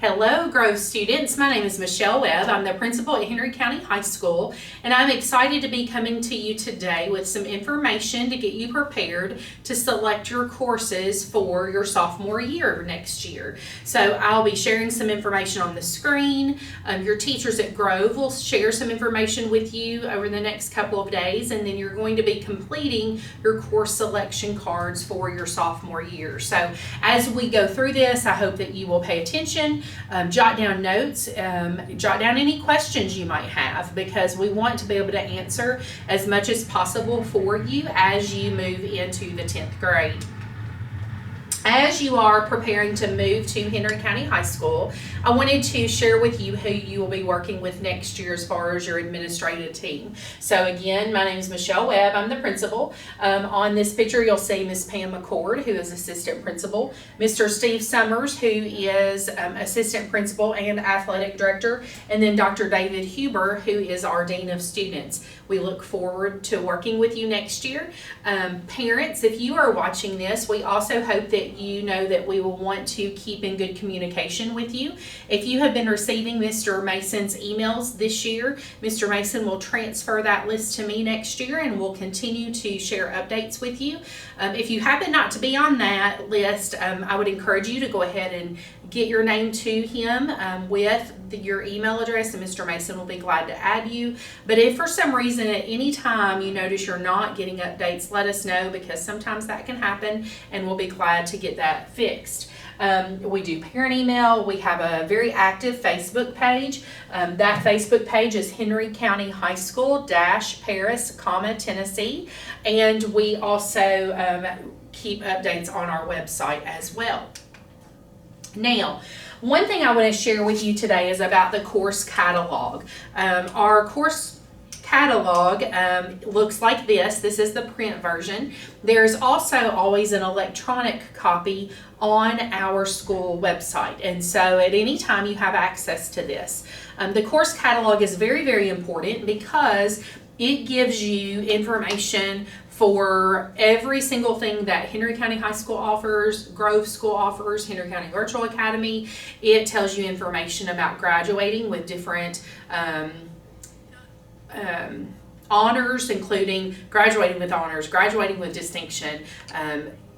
Hello, Grove students. My name is Michelle Webb. I'm the principal at Henry County High School, and I'm excited to be coming to you today with some information to get you prepared to select your courses for your sophomore year next year. So I'll be sharing some information on the screen. Your teachers at Grove will share some information with you over the next couple of days, and then you're going to be completing your course selection cards for your sophomore year. So as we go through this, I hope that you will pay attention. Jot down notes, jot down any questions you might have, because we want to be able to answer as much as possible for you as you move into the 10th grade. As you are preparing to move to Henry County High School, I wanted to share with you who you will be working with next year as far as your administrative team. So again, my name is Michelle Webb. I'm the principal. On this picture, you'll see Miss Pam McCord, who is assistant principal, Mr. Steve Summers, who is assistant principal and athletic director, and then Dr. David Huber, who is our dean of students. We look forward to working with you next year. Parents, if you are watching this, we also hope that you know that we will want to keep in good communication with you. If you have been receiving Mr. Mason's emails this year, Mr. Mason will transfer that list to me next year, and we'll continue to share updates with you. If you happen not to be on that list, I would encourage you to go ahead and get your name to him with your email address, and Mr. Mason will be glad to add you. But if for some reason at any time you notice you're not getting updates, let us know, because sometimes that can happen, and we'll be glad to get that fixed. We do parent email. We have a very active Facebook page. That Facebook page is Henry County High School Paris, Tennessee. And we also keep updates on our website as well. Now, one thing I want to share with you today is about the course catalog. Our course catalog looks like this. This is the print version. There's also always an electronic copy on our school website, and so at any time you have access to this. The course catalog is very, very important because it gives you information for every single thing that Henry County High School offers, Grove School offers, Henry County Virtual Academy. It tells you information about graduating with different honors, including graduating with honors, graduating with distinction,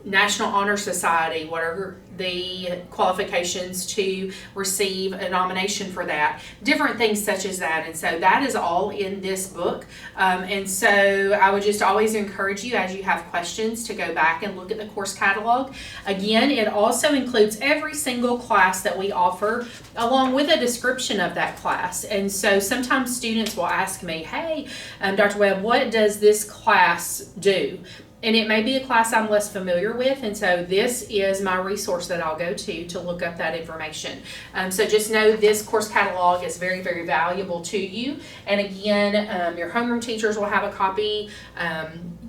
National Honor Society, what are the qualifications to receive a nomination for that, different things such as that. And so that is all in this book. And so I would just always encourage you, as you have questions, to go back and look at the course catalog. Again, it also includes every single class that we offer, along with a description of that class. And so sometimes students will ask me, hey, Dr. Webb, what does this class do? And it may be a class I'm less familiar with, and so this is my resource that I'll go to look up that information. So just know this course catalog is very, very valuable to you. And again, your homeroom teachers will have a copy.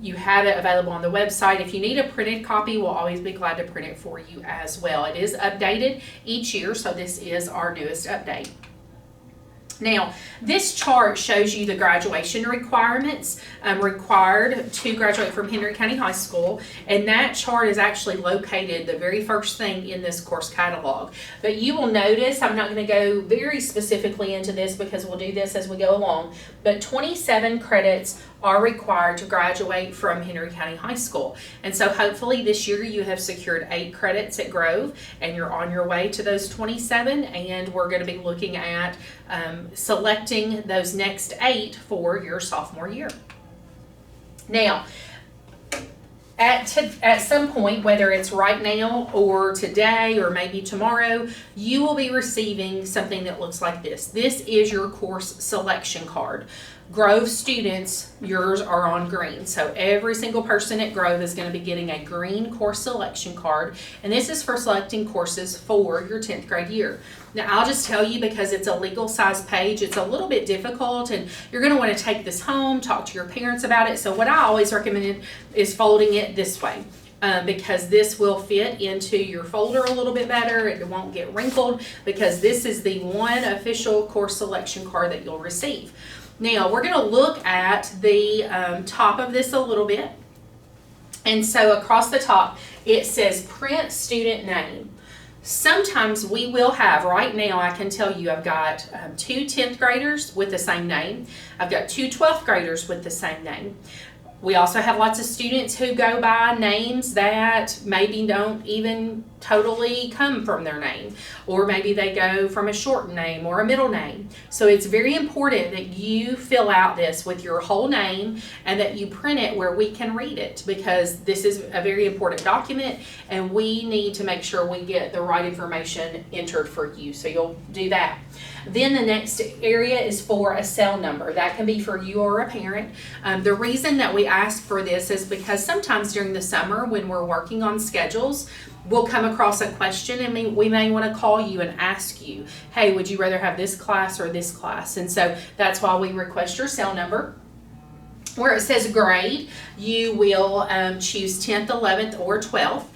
You have it available on the website. If you need a printed copy, we'll always be glad to print it for you as well. It is updated each year, so this is our newest update. Now, this chart shows you the graduation requirements required to graduate from Henry County High School, and that chart is actually located the very first thing in this course catalog. But you will notice, I'm not going to go very specifically into this because we'll do this as we go along, but 27 credits are required to graduate from Henry County High School. And so hopefully this year you have secured 8 credits at Grove, and you're on your way to those 27, and we're going to be looking at selecting those next 8 for your sophomore year. Now, at some point, whether it's right now or today or maybe tomorrow, you will be receiving something that looks like this. This is your course selection card. Grove students, yours are on green. So every single person at Grove is going to be getting a green course selection card, and this is for selecting courses for your 10th grade year. Now, I'll just tell you, because it's a legal size page, it's a little bit difficult, and you're going to want to take this home, talk to your parents about it. So what I always recommend is folding it this way. Because this will fit into your folder a little bit better. It won't get wrinkled, because this is the one official course selection card that you'll receive. Now, we're going to look at the top of this a little bit. And so across the top, it says print student name. Sometimes we will have, right now I can tell you I've got 2 10th graders with the same name. I've got 2 12th graders with the same name. We also have lots of students who go by names that maybe don't even totally come from their name, or maybe they go from a short name or a middle name. So it's very important that you fill out this with your whole name and that you print it where we can read it, because this is a very important document and we need to make sure we get the right information entered for you. So you'll do that. Then the next area is for a cell number. That can be for you or a parent. The reason that we ask for this is because sometimes during the summer when we're working on schedules, we'll come across a question and we may want to call you and ask you, hey, would you rather have this class or this class? And so that's why we request your cell number. Where it says grade, you will choose 10th, 11th, or 12th.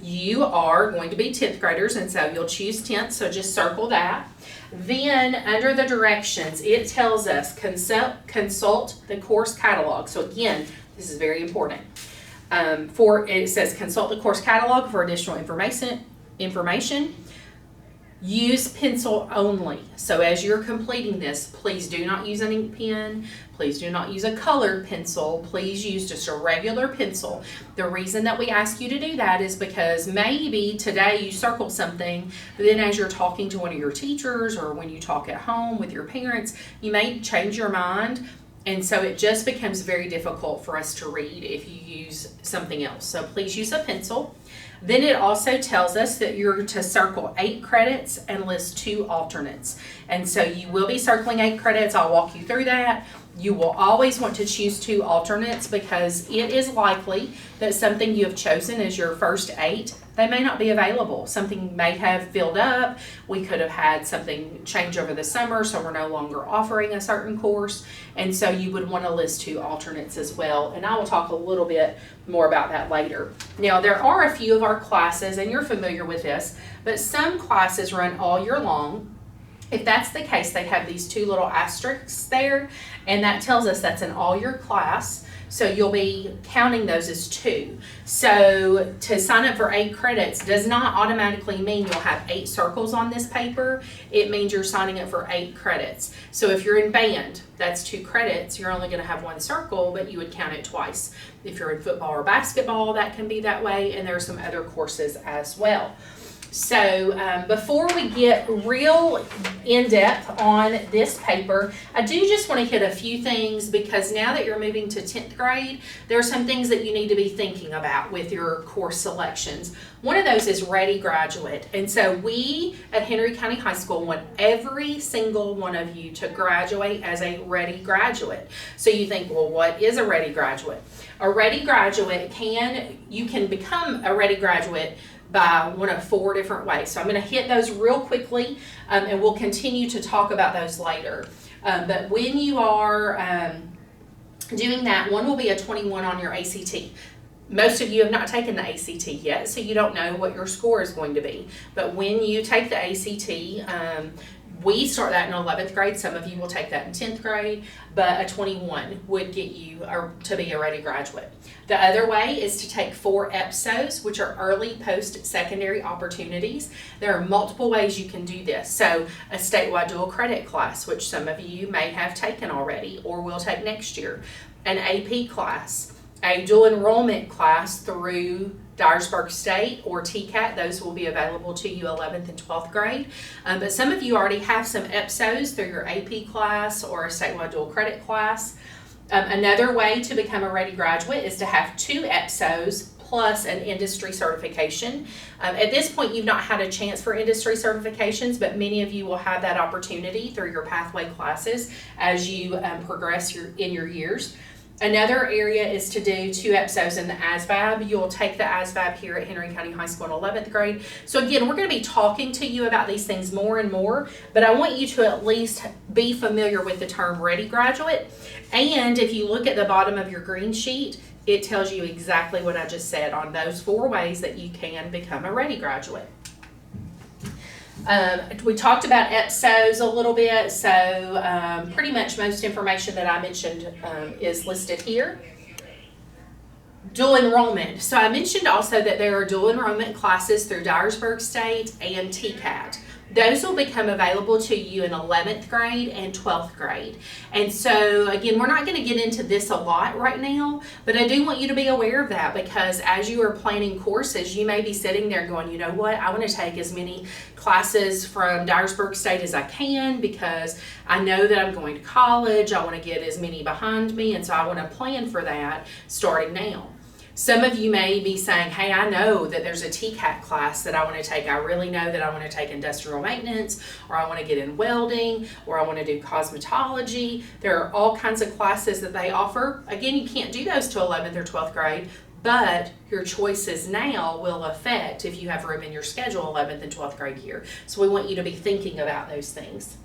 You are going to be 10th graders, and so you'll choose 10th, so just circle that. Then under the directions, it tells us consult the course catalog. So again, this is very important. It says consult the course catalog for additional information. Use pencil only. So as you're completing this, please do not use an ink pen. Please do not use a colored pencil. Please use just a regular pencil. The reason that we ask you to do that is because maybe today you circled something, but then as you're talking to one of your teachers or when you talk at home with your parents, you may change your mind. And so it just becomes very difficult for us to read if you use something else. So please use a pencil. Then it also tells us that you're to circle 8 credits and list 2 alternates. And so you will be circling 8 credits. I'll walk you through that. You will always want to choose 2 alternates because it is likely that something you have chosen as your first 8, they may not be available. Something may have filled up. We could have had something change over the summer, so we're no longer offering a certain course. And so you would want to list 2 alternates as well. And I will talk a little bit more about that later. Now, there are a few of our classes, and you're familiar with this, but some classes run all year long. If that's the case, they have these 2 little asterisks there, and that tells us that's an all-year class. So you'll be counting those as 2. So to sign up for 8 credits does not automatically mean you'll have 8 circles on this paper. It means you're signing up for 8 credits. So if you're in band, that's 2 credits. You're only going to have 1 circle, but you would count it twice. If you're in football or basketball, that can be that way, and there are some other courses as well. So before we get real in-depth on this paper, I do just want to hit a few things because now that you're moving to 10th grade, there are some things that you need to be thinking about with your course selections. One of those is Ready Graduate. And so we at Henry County High School want every single one of you to graduate as a Ready Graduate. So you think, well, what is a Ready Graduate? A Ready Graduate you can become a Ready Graduate by one of 4 different ways. So I'm going to hit those real quickly, and we'll continue to talk about those later. But when you are doing that, one will be a 21 on your ACT. Most of you have not taken the ACT yet, so you don't know what your score is going to be. But when you take the ACT, we start that in 11th grade. Some of you will take that in 10th grade, but a 21 would get you to be a Ready Graduate. The other way is to take 4 EPSOs, which are early post-secondary opportunities. There are multiple ways you can do this. So a statewide dual credit class, which some of you may have taken already or will take next year. An AP class, a dual enrollment class through Dyersburg State or TCAT, those will be available to you 11th and 12th grade. But some of you already have some EPSOs through your AP class or a statewide dual credit class. Another way to become a Ready Graduate is to have 2 EPSOs plus an industry certification. At this point, you've not had a chance for industry certifications, but many of you will have that opportunity through your pathway classes as you progress in your years. Another area is to do 2 EPSOs in the ASVAB. You'll take the ASVAB here at Henry County High School in 11th grade. So again, we're going to be talking to you about these things more and more, but I want you to at least be familiar with the term Ready Graduate. And if you look at the bottom of your green sheet, it tells you exactly what I just said on those 4 ways that you can become a Ready Graduate. We talked about EPSOs a little bit, so pretty much most information that I mentioned is listed here. Dual enrollment. So I mentioned also that there are dual enrollment classes through Dyersburg State and TCAT. Those will become available to you in 11th grade and 12th grade. And so again, we're not going to get into this a lot right now, but I do want you to be aware of that, because as you are planning courses, you may be sitting there going, you know what, I want to take as many classes from Dyersburg State as I can, because I know that I'm going to college. I want to get as many behind me, and so I want to plan for that starting now. Some of you may be saying, hey, I know that there's a TCAT class that I want to take. I really know that I want to take industrial maintenance, or I want to get in welding, or I want to do cosmetology. There are all kinds of classes that they offer. Again, you can't do those till 11th or 12th grade, but your choices now will affect if you have room in your schedule 11th and 12th grade year. So we want you to be thinking about those things.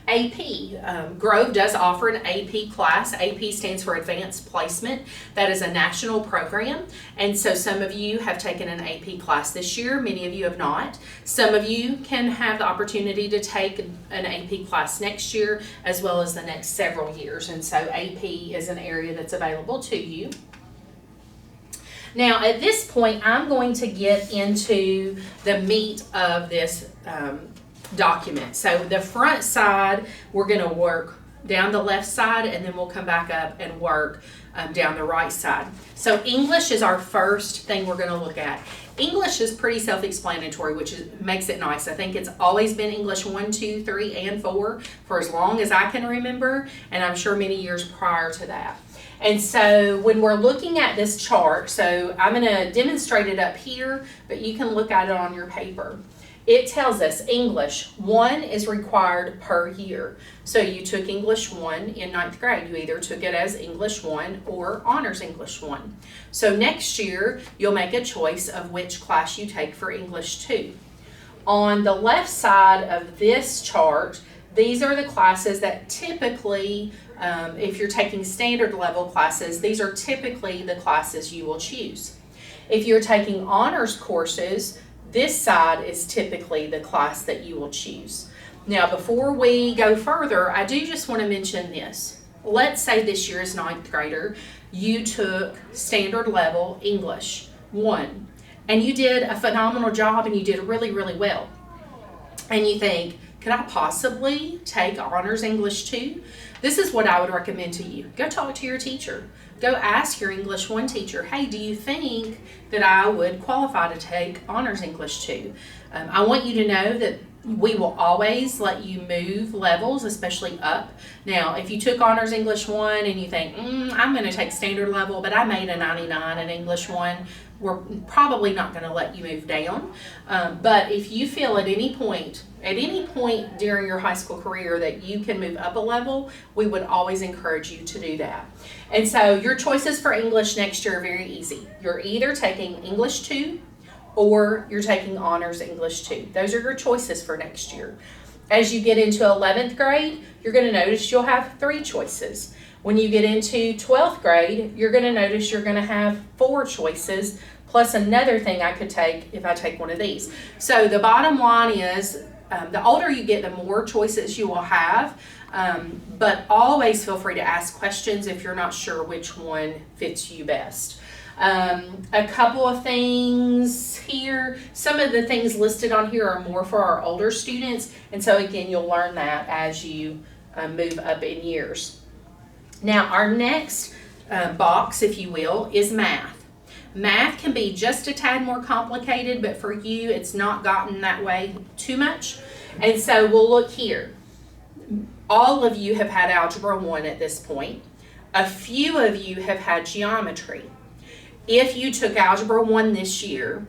AP. Grove does offer an AP class. AP stands for Advanced Placement. That is a national program, and so some of you have taken an AP class this year. Many of you have not. Some of you can have the opportunity to take an AP class next year, as well as the next several years, and so AP is an area that's available to you. Now, at this point, I'm going to get into the meat of this document. So the front side, we're going to work down the left side, and then we'll come back up and work down the right side. So English is our first thing we're going to look at. English is pretty self-explanatory, which makes it nice. I think it's always been English 1, 2, 3, and 4 for as long as I can remember, and I'm sure many years prior to that. And so when we're looking at this chart, so I'm going to demonstrate it up here, but you can look at it on your paper. It tells us English 1 is required per year. So you took English 1 in 9th grade. You either took it as English 1 or Honors English 1. So next year, you'll make a choice of which class you take for English 2. On the left side of this chart, these are the classes that typically, if you're taking standard level classes, these are typically the classes you will choose. If you're taking honors courses, this side is typically the class that you will choose. Now, before we go further, I do just want to mention this. Let's say this year as 9th grader, you took standard level English 1, and you did a phenomenal job, and you did really, really well. And you think, could I possibly take Honors English 2? This is what I would recommend to you. Go talk to your teacher. Go ask your English 1 teacher, hey, do you think that I would qualify to take Honors English 2? I want you to know that we will always let you move levels, especially up. Now, if you took Honors English 1 and you think, I'm going to take standard level, but I made a 99 in English 1, we're probably not going to let you move down. But if you feel at any point during your high school career that you can move up a level, we would always encourage you to do that. And so your choices for English next year are very easy. You're either taking English 2 or you're taking Honors English 2. Those are your choices for next year. As you get into 11th grade, you're going to notice you'll have 3 choices. When you get into 12th grade, you're going to notice you're going to have 4 choices, plus another thing I could take if I take one of these. So the bottom line is, the older you get, the more choices you will have, but always feel free to ask questions if you're not sure which one fits you best. A couple of things here. Some of the things listed on here are more for our older students, and so again, you'll learn that as you move up in years. Now, our next box, if you will, is math. Math can be just a tad more complicated, but for you, it's not gotten that way too much. And so we'll look here. All of you have had Algebra 1 at this point. A few of you have had geometry. If you took Algebra 1 this year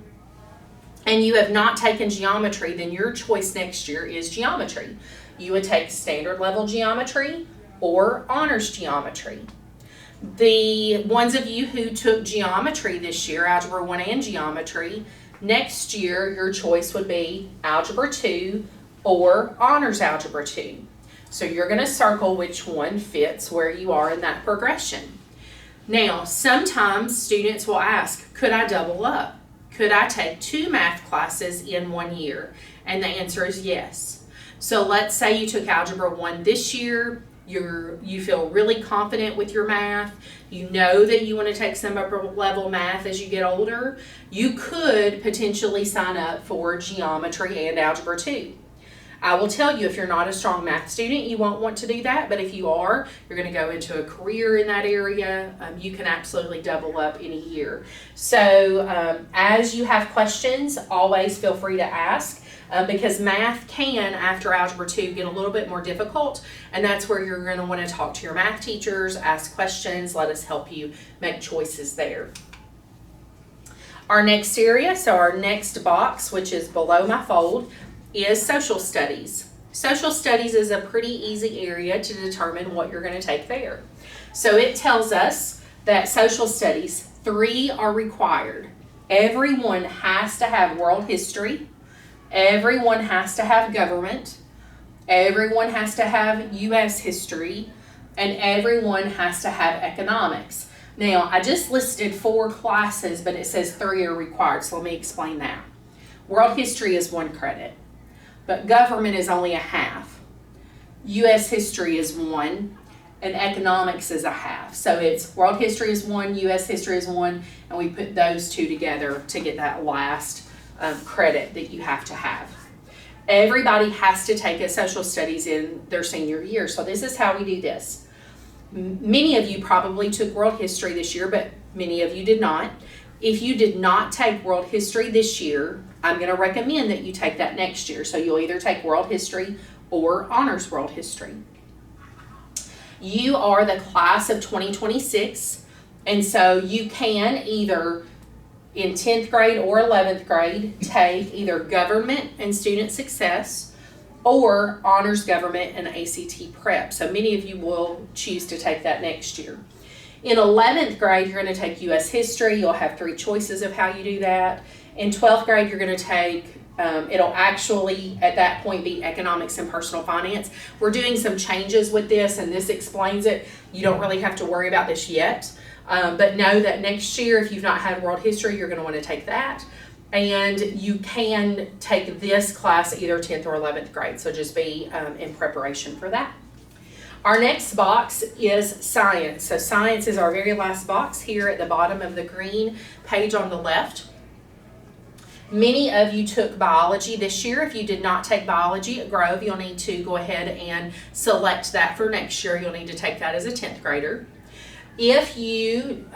and you have not taken geometry, then your choice next year is geometry. You would take standard level geometry or honors geometry. The ones of you who took geometry this year, Algebra 1 and geometry, next year your choice would be Algebra 2 or Honors Algebra 2. So you're going to circle which one fits where you are in that progression. Now, sometimes students will ask, could I double up? Could I take 2 math classes in 1 year? And the answer is yes. So let's say you took Algebra 1 this year, you feel really confident with your math, you know that you want to take some upper level math as you get older, you could potentially sign up for geometry and algebra 2. I will tell you, if you're not a strong math student, you won't want to do that, but if you are, you're going to go into a career in that area, you can absolutely double up in a year. So as you have questions, always feel free to ask, because math can, after algebra 2, get a little bit more difficult, and that's where you're going to want to talk to your math teachers, ask questions, let us help you make choices there. Our next area, so our next box, which is below my fold, is social studies. Social studies is a pretty easy area to determine what you're going to take there. So it tells us that social studies, 3 are required. Everyone has to have world history, everyone has to have government, everyone has to have U.S. history, and everyone has to have economics. Now, I just listed 4 classes, but it says 3 are required, so let me explain that. World history is 1 credit. But government is only a half. U.S. history is 1, and economics is a half. So it's world history is 1, U.S. history is 1, and we put those 2 together to get that last credit that you have to have. Everybody has to take a social studies in their senior year. So this is how we do this. Many of you probably took world history this year, but many of you did not. If you did not take world history this year, I'm going to recommend that you take that next year. So you'll either take world history or honors world history. You are the class of 2026, and so you can either in 10th grade or 11th grade take either government and student success or honors government and ACT prep. So many of you will choose to take that next year. In 11th grade, you're going to take U.S. history. You'll have 3 choices of how you do that. In 12th grade, you're going to take, it'll actually at that point be economics and personal finance. We're doing some changes with this, and this explains it. You don't really have to worry about this yet, but know that next year, if you've not had world history, you're going to want to take that. And you can take this class either 10th or 11th grade, so just be in preparation for that. Our next box is science. So science is our very last box here at the bottom of the green page on the left. Many of you took biology this year. If you did not take biology at Grove, you'll need to go ahead and select that for next year. You'll need to take that as a 10th grader. If you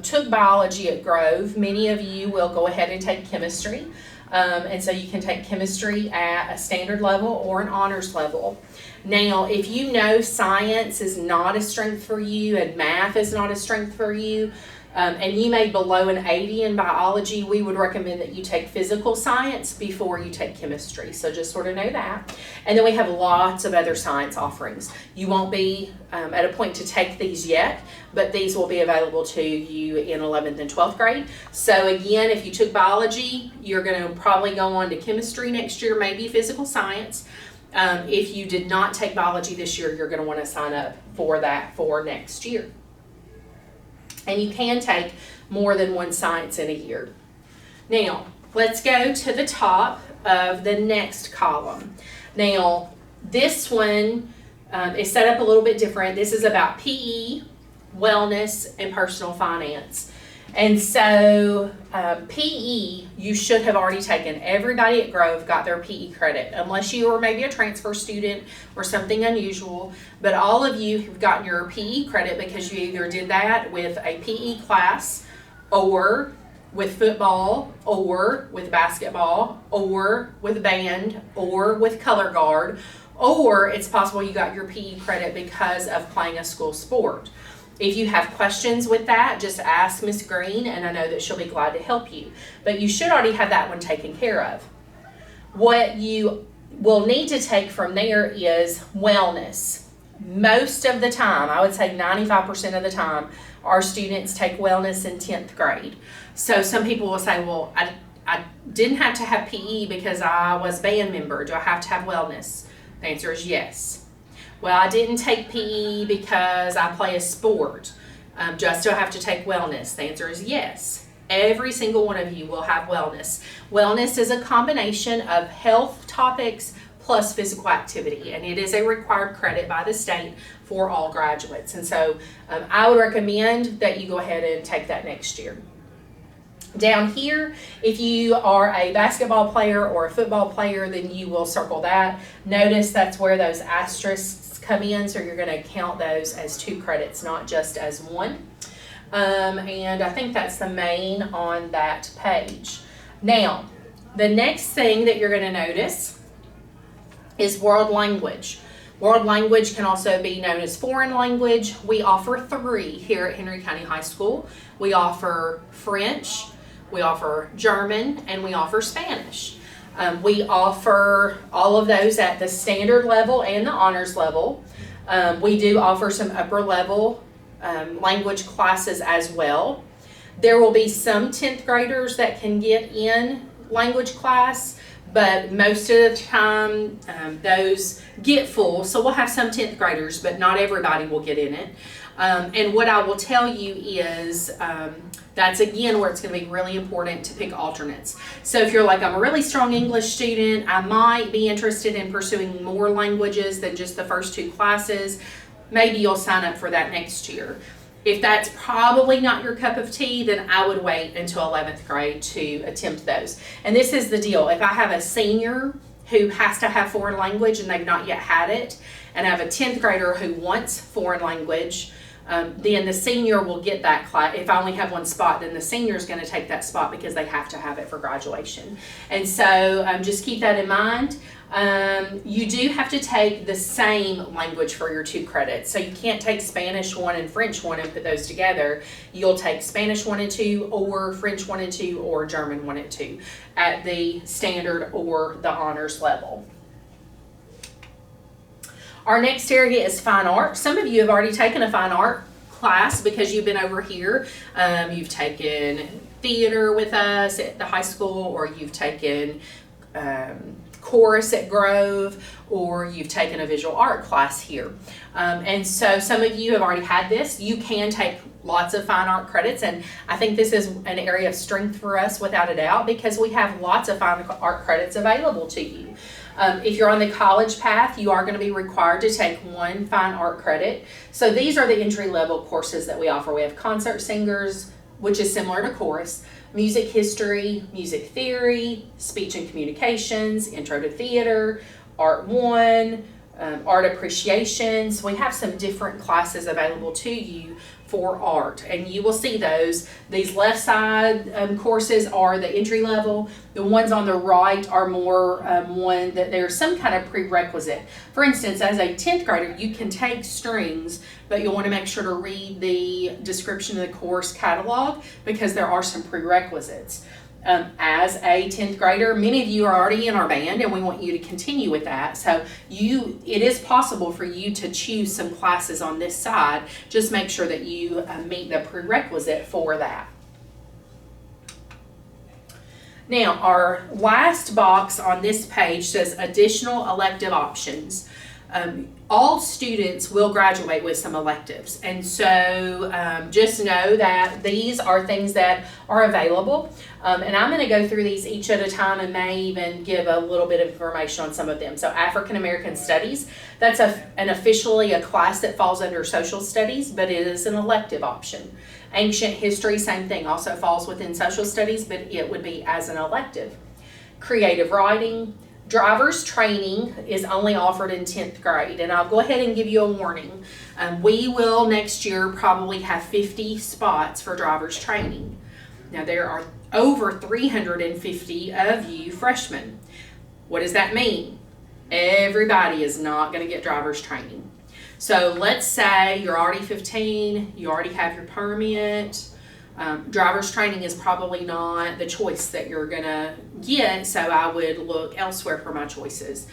took biology at Grove, many of you will go ahead and take chemistry. And so you can take chemistry at a standard level or an honors level. Now, if you know science is not a strength for you and math is not a strength for you, and you made below an 80 in biology, we would recommend that you take physical science before you take chemistry. So just sort of know that. And then we have lots of other science offerings. You won't be at a point to take these yet, but these will be available to you in 11th and 12th grade. So again, if you took biology, you're going to probably go on to chemistry next year, maybe physical science. If you did not take biology this year, you're going to want to sign up for that for next year. And you can take more than 1 science in a year. Now, let's go to the top of the next column. Now, this one is set up a little bit different. This is about PE, wellness, and personal finance. And so PE, you should have already taken. Everybody at Grove got their PE credit, unless you were maybe a transfer student or something unusual. But all of you have gotten your PE credit because you either did that with a PE class or with football or with basketball or with band or with color guard, or it's possible you got your PE credit because of playing a school sport. If you have questions with that, just ask Miss Green, and I know that she'll be glad to help you. But you should already have that one taken care of. What you will need to take from there is wellness. Most of the time, I would say 95% of the time, our students take wellness in 10th grade. So some people will say, well, I didn't have to have PE because I was a band member. Do I have to have wellness? The answer is yes. Well, I didn't take PE because I play a sport. Do I still have to take wellness? The answer is yes. Every single one of you will have wellness. Wellness is a combination of health topics plus physical activity, and it is a required credit by the state for all graduates. And so I would recommend that you go ahead and take that next year. Down here, if you are a basketball player or a football player, then you will circle that. Notice that's where those asterisks come in, so you're going to count those as 2 credits, not just as 1. And I think that's the main on that page. Now, the next thing that you're going to notice is world language. World language can also be known as foreign language. We offer 3 here at Henry County High School. We offer French, we offer German, and we offer Spanish. We offer all of those at the standard level and the honors level. We do offer some upper level language classes as well. There will be some 10th graders that can get in language class, but most of the time those get full. So we'll have some 10th graders, but not everybody will get in it. And what I will tell you is that's again where it's going to be really important to pick alternates. So if you're like, I'm a really strong English student, I might be interested in pursuing more languages than just the first 2 classes, maybe you'll sign up for that next year. If that's probably not your cup of tea, then I would wait until 11th grade to attempt those. And this is the deal. If I have a senior who has to have foreign language and they've not yet had it, and I have a 10th grader who wants foreign language, then the senior will get that class. If I only have 1 spot, then the senior is going to take that spot because they have to have it for graduation. And so just keep that in mind. You do have to take the same language for your 2 credits. So you can't take Spanish 1 and French 1 and put those together. You'll take Spanish 1 and 2 or French 1 and 2 or German 1 and 2 at the standard or the honors level. Our next area is fine art. Some of you have already taken a fine art class because you've been over here. You've taken theater with us at the high school, or you've taken chorus at Grove, or you've taken a visual art class here. And so some of you have already had this. You can take lots of fine art credits, and I think this is an area of strength for us without a doubt because we have lots of fine art credits available to you. If you're on the college path, you are going to be required to take 1 fine art credit. So these are the entry-level courses that we offer. We have concert singers, which is similar to chorus, music history, music theory, speech and communications, intro to theater, art 1, art appreciation. So we have some different classes available to you for art, and you will see those. These left side courses are the entry level. The ones on the right are more one that there's some kind of prerequisite. For instance, as a 10th grader, you can take strings, but you'll want to make sure to read the description of the course catalog because there are some prerequisites. As a 10th grader, many of you are already in our band and we want you to continue with that. So it is possible for you to choose some classes on this side. Just make sure that you meet the prerequisite for that. Now, our last box on this page says additional elective options. All students will graduate with some electives, and so just know that these are things that are available, and I'm going to go through these each at a time and may even give a little bit of information on some of them. So African American Studies, that's officially a class that falls under social studies, but it is an elective option. Ancient History, same thing, also falls within social studies, but it would be as an elective. Creative Writing, driver's training is only offered in 10th grade, and I'll go ahead and give you a warning. We will next year probably have 50 spots for driver's training. Now there are over 350 of you freshmen. What does that mean? Everybody is not going to get driver's training. So let's say you're already 15, you already have your permit. Driver's training is probably not the choice that you're going to get, so I would look elsewhere for my choices.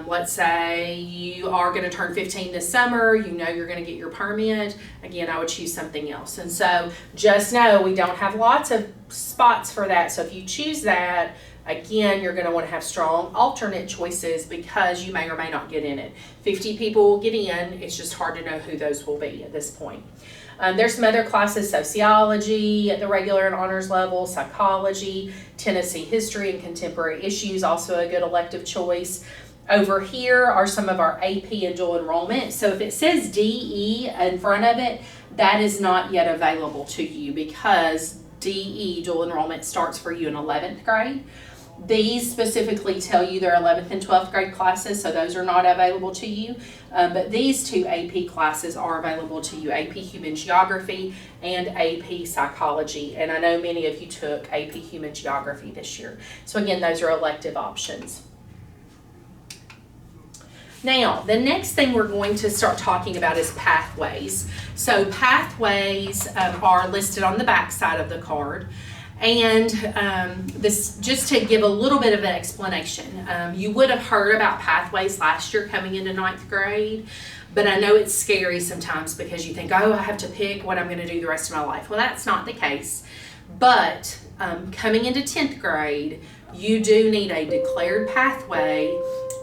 Let's say you are going to turn 15 this summer, you know you're going to get your permit. Again, I would choose something else. And so just know we don't have lots of spots for that, so if you choose that, again, you're going to want to have strong alternate choices because you may or may not get in it. 50 people will get in, it's just hard to know who those will be at this point. There's some other classes, sociology at the regular and honors level, psychology, Tennessee history and contemporary issues, also a good elective choice. Over here are some of our AP and dual enrollment. So if it says DE in front of it, that is not yet available to you because DE, dual enrollment, starts for you in 11th grade. These specifically tell you they're 11th and 12th grade classes, so those are not available to you. But these two AP classes are available to you, AP Human Geography and AP Psychology. And I know many of you took AP Human Geography this year. So again, those are elective options. Now, the next thing we're going to start talking about is pathways. So pathways are listed on the back side of the card. And this, just to give a little bit of an explanation, you would have heard about pathways last year coming into 9th grade, but I know it's scary sometimes because you think, oh, I have to pick what I'm going to do the rest of my life. Well, that's not the case. But coming into 10th grade, you do need a declared pathway,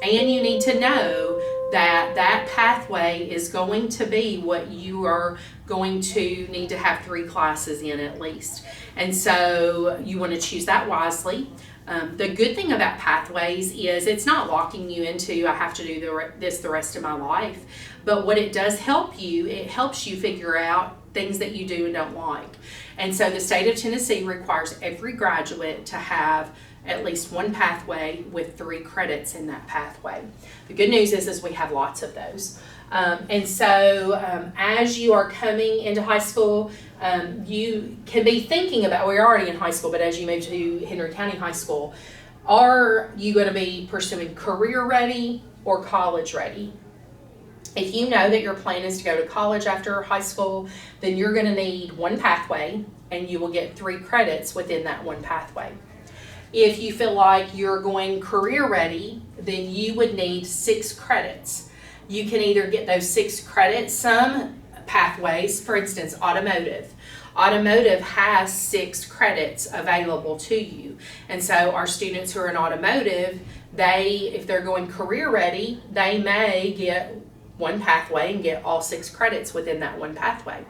and you need to know that that pathway is going to be what you are going to need to have 3 classes in at least. And so you want to choose that wisely. The good thing about pathways is it's not locking you into, I have to do this the rest of my life. But what it does help you, it helps you figure out things that you do and don't like. And so the state of Tennessee requires every graduate to have at least one pathway with 3 credits in that pathway. The good news is we have lots of those. And so as you are coming into high school, you can be thinking about, well, you're already in high school, but as you move to Henry County High School, are you going to be pursuing career ready or college ready? If you know that your plan is to go to college after high school, then you're going to need one pathway, and you will get 3 credits within that one pathway. If you feel like you're going career ready, then you would need 6 credits. You can either get those 6 credits, some pathways, for instance, automotive. Automotive has 6 credits available to you. And so our students who are in automotive, if they're going career ready, they may get one pathway and get all 6 credits within that one pathway.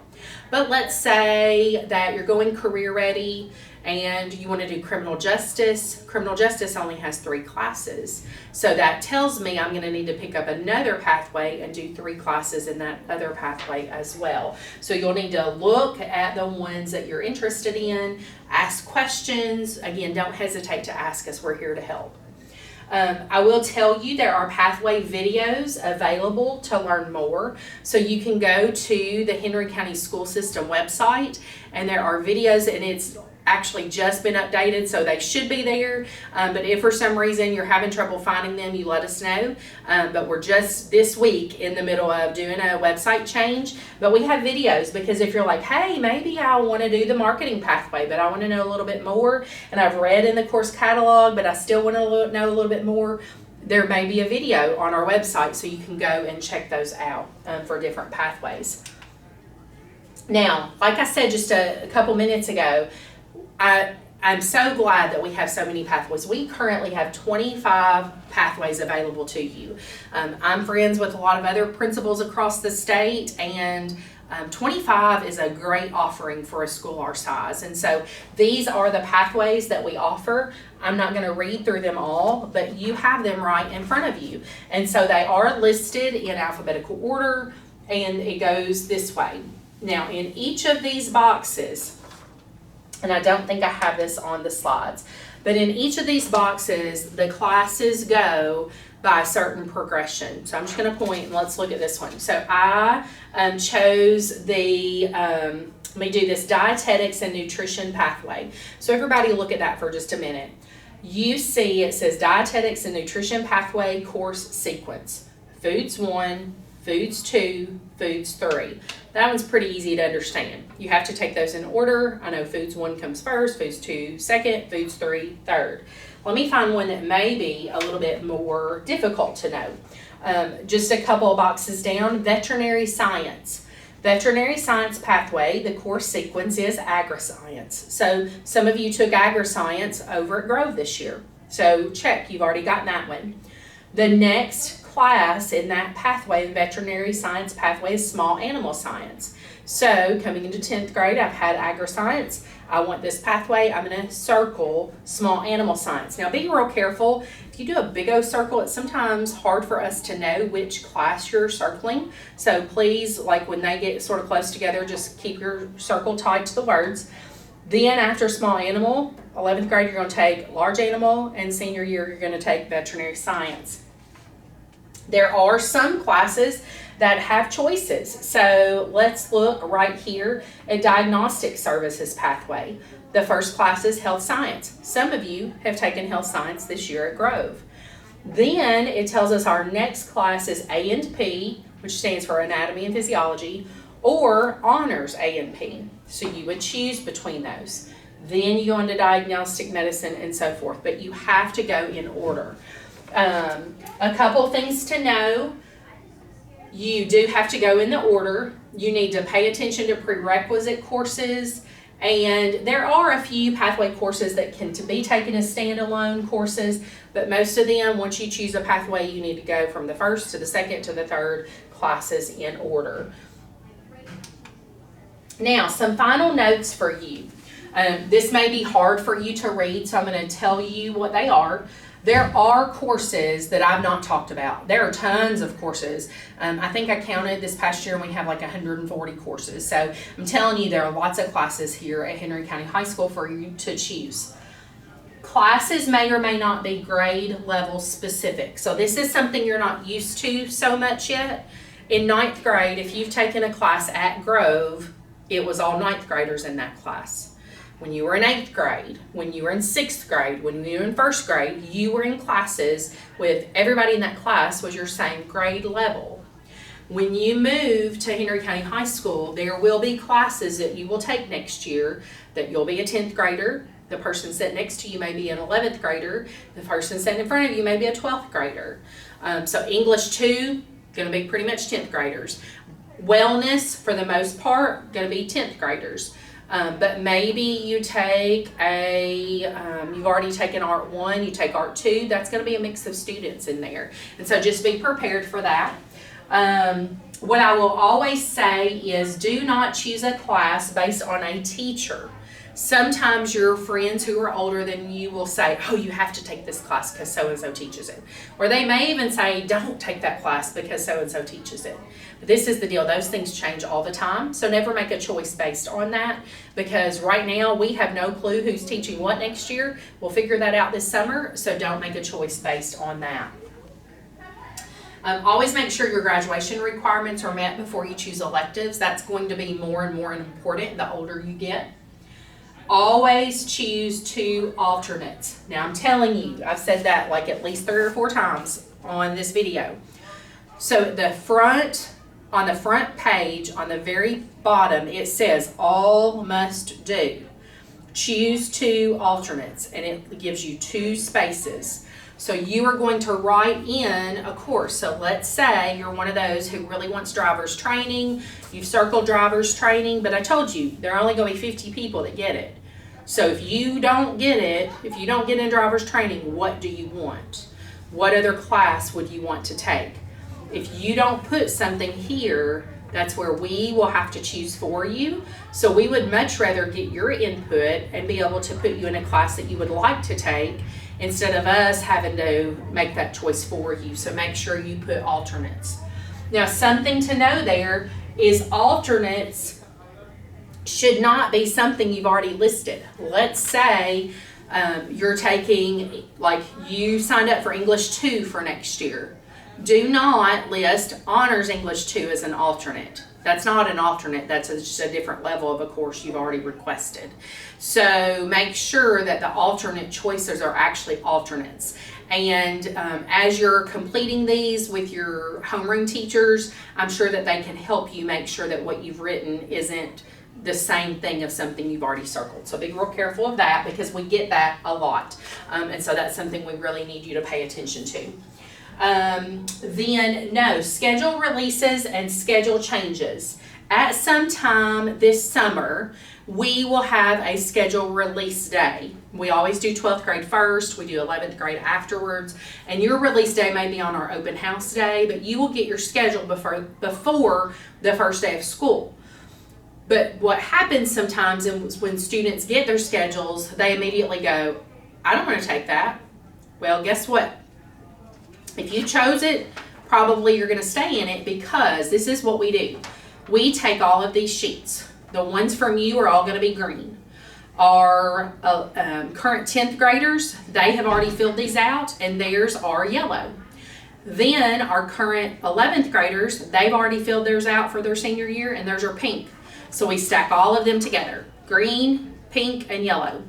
But let's say that you're going career ready and you want to do criminal justice. Criminal justice only has 3 classes. So that tells me I'm going to need to pick up another pathway and do 3 classes in that other pathway as well. So you'll need to look at the ones that you're interested in, ask questions. Again, don't hesitate to ask us. We're here to help. I will tell you there are pathway videos available to learn more. So you can go to the Henry County School System website, and there are videos, and it's actually just been updated, so they should be there. But if for some reason you're having trouble finding them, you let us know. But we're just this week in the middle of doing a website change. But we have videos, because if you're like, hey, maybe I want to do the marketing pathway, but I want to know a little bit more, and I've read in the course catalog, but I still want to know a little bit more, there may be a video on our website, so you can go and check those out for different pathways. Now, like I said just a couple minutes ago, I'm so glad that we have so many pathways. We currently have 25 pathways available to you. I'm friends with a lot of other principals across the state, and 25 is a great offering for a school our size. And so these are the pathways that we offer. I'm not going to read through them all, but you have them right in front of you. And so they are listed in alphabetical order, and it goes this way. Now, in each of these boxes, and I don't think I have this on the slides, but in each of these boxes, the classes go by a certain progression. So I'm just going to point, and let's look at this one. So I chose the, let me do this dietetics and nutrition pathway. So everybody look at that for just a minute. You see it says dietetics and nutrition pathway course sequence. Foods 1, Foods 2, Foods 3. That one's pretty easy to understand. You have to take those in order. I know Foods 1 comes first, Foods 2 second, Foods 3 third. Let me find one that may be a little bit more difficult to know. Just a couple of boxes down, veterinary science. Veterinary science pathway, the course sequence is agri-science. So some of you took agri-science over at Grove this year. So check, you've already gotten that one. The next class in that pathway, the veterinary science pathway, is small animal science. So coming into 10th grade, I've had agri-science. I want this pathway, I'm going to circle small animal science. Now be real careful. If you do a big O circle, it's sometimes hard for us to know which class you're circling. So please, like when they get sort of close together, just keep your circle tied to the words. Then after small animal, 11th grade, you're going to take large animal, and senior year, you're going to take veterinary science. There are some classes that have choices. So let's look right here at diagnostic services pathway. The first class is health science. Some of you have taken health science this year at Grove. Then it tells us our next class is A&P, which stands for anatomy and physiology, or honors A&P. So you would choose between those. Then you go into diagnostic medicine and so forth, but you have to go in order. A couple things to know. You do have to go in the order. You need to pay attention to prerequisite courses, and there are a few pathway courses that can be taken as standalone courses, but most of them, once you choose a pathway, you need to go from the first to the second to the third classes in order. Now, some final notes for you. This may be hard for you to read, so I'm going to tell you what they are. There are courses that I've not talked about. There are tons of courses. I think I counted this past year and we have like 140 courses. So I'm telling you, there are lots of classes here at Henry County High School for you to choose. Classes may or may not be grade level specific. So this is something you're not used to so much yet. In 9th grade, if you've taken a class at Grove, it was all 9th graders in that class. When you were in 8th grade, when you were in 6th grade, when you were in 1st grade, you were in classes with everybody in that class was your same grade level. When you move to Henry County High School, there will be classes that you will take next year that you'll be a 10th grader. The person sitting next to you may be an 11th grader. The person sitting in front of you may be a 12th grader. So English 2, going to be pretty much 10th graders. Wellness, for the most part, going to be 10th graders. But maybe you take you've already taken Art 1, you take Art 2, that's going to be a mix of students in there. And so just be prepared for that. What I will always say is do not choose a class based on a teacher. Sometimes your friends who are older than you will say, oh, you have to take this class because so-and-so teaches it. Or they may even say, don't take that class because so-and-so teaches it. But this is the deal. Those things change all the time. So never make a choice based on that, because right now we have no clue who's teaching what next year. We'll figure that out this summer, so don't make a choice based on that. Always make sure your graduation requirements are met before you choose electives. That's going to be more and more important the older you get. Always choose 2 alternates. Now I'm telling you, I've said that like at least 3 or 4 times on this video. So on the front page, on the very bottom, it says all must do. Choose 2 alternates, and it gives you 2 spaces. So you are going to write in a course. So let's say you're one of those who really wants driver's training. You've circled driver's training, but I told you there are only going to be 50 people that get it. So if you don't get it, if you don't get in driver's training, what do you want? What other class would you want to take? If you don't put something here, that's where we will have to choose for you. So we would much rather get your input and be able to put you in a class that you would like to take instead of us having to make that choice for you. So make sure you put alternates. Now, something to know there is alternates should not be something you've already listed. Let's say you're taking, like you signed up for English 2 for next year. Do not list Honors English 2 as an alternate. That's not an alternate, that's just a different level of a course you've already requested. So make sure that the alternate choices are actually alternates. And as you're completing these with your homeroom teachers, I'm sure that they can help you make sure that what you've written isn't the same thing of something you've already circled. So be real careful of that, because we get that a lot. And so that's something we really need you to pay attention to. Schedule releases and schedule changes. At some time this summer, we will have a schedule release day. We always do 12th grade first, we do 11th grade afterwards, and your release day may be on our open house day, but you will get your schedule before the first day of school. But what happens sometimes is when students get their schedules, they immediately go, I don't want to take that. Well, guess what? If you chose it, probably you're going to stay in it, because this is what we do. We take all of these sheets. The ones from you are all going to be green. Our current 10th graders, they have already filled these out, and theirs are yellow. Then our current 11th graders, they've already filled theirs out for their senior year, and theirs are pink. So we stack all of them together, green, pink, and yellow.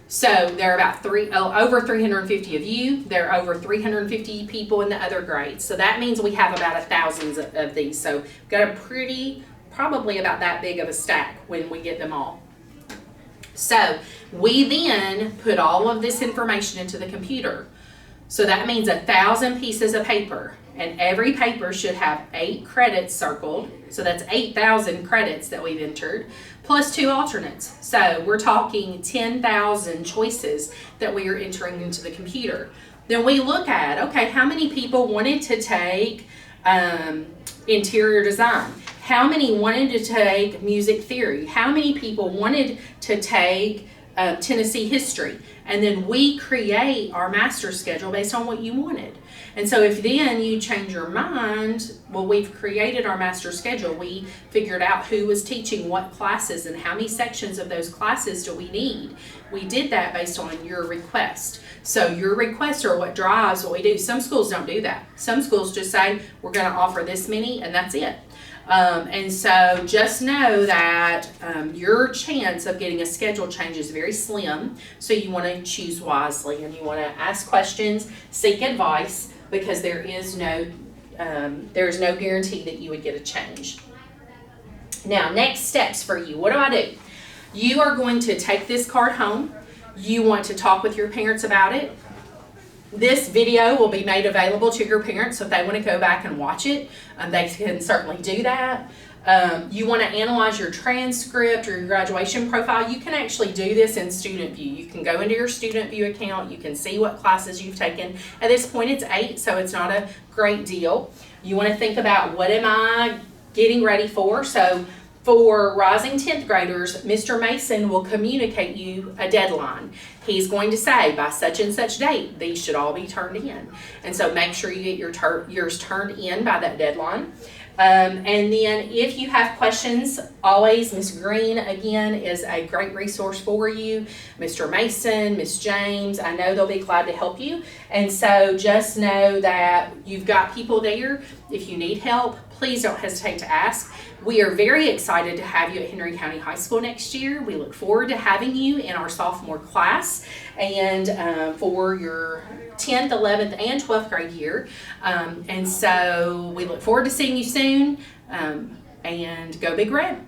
So there are about over 350 of you. There are over 350 people in the other grades. So that means we have about 1,000 of these. So we've got a probably about that big of a stack when we get them all. So we then put all of this information into the computer. So that means 1,000 pieces of paper, and every paper should have 8 credits circled. So that's 8,000 credits that we've entered, plus 2 alternates. So we're talking 10,000 choices that we are entering into the computer. Then we look at, okay, how many people wanted to take interior design? How many wanted to take music theory? How many people wanted to take Tennessee history? And then we create our master schedule based on what you wanted. And so if then you change your mind, well, we've created our master schedule. We figured out who was teaching what classes and how many sections of those classes do we need. We did that based on your request. So your requests are what drives what we do. Some schools don't do that. Some schools just say, we're going to offer this many, and that's it. And so just know that your chance of getting a schedule change is very slim. So you want to choose wisely, and you want to ask questions, seek advice, because there's no guarantee that you would get a change. Now, next steps for you. What do? You are going to take this card home. You want to talk with your parents about it. This video will be made available to your parents, so if they want to go back and watch it, they can certainly do that. You want to analyze your transcript or your graduation profile. You can actually do this in Student View. You can go into your Student View account. You can see what classes you've taken. At this point, it's 8, so it's not a great deal. You want to think about, what am I getting ready for? So for rising 10th graders, Mr. Mason will communicate you a deadline. He's going to say, by such and such date, these should all be turned in. And so make sure you get yours turned in by that deadline. And then if you have questions, always Ms. Green, again, is a great resource for you. Mr. Mason, Ms. James, I know they'll be glad to help you. And so just know that you've got people there. If you need help, please don't hesitate to ask. We are very excited to have you at Henry County High School next year. We look forward to having you in our sophomore class and for your 10th, 11th, and 12th grade year. And so we look forward to seeing you soon. And go Big Red.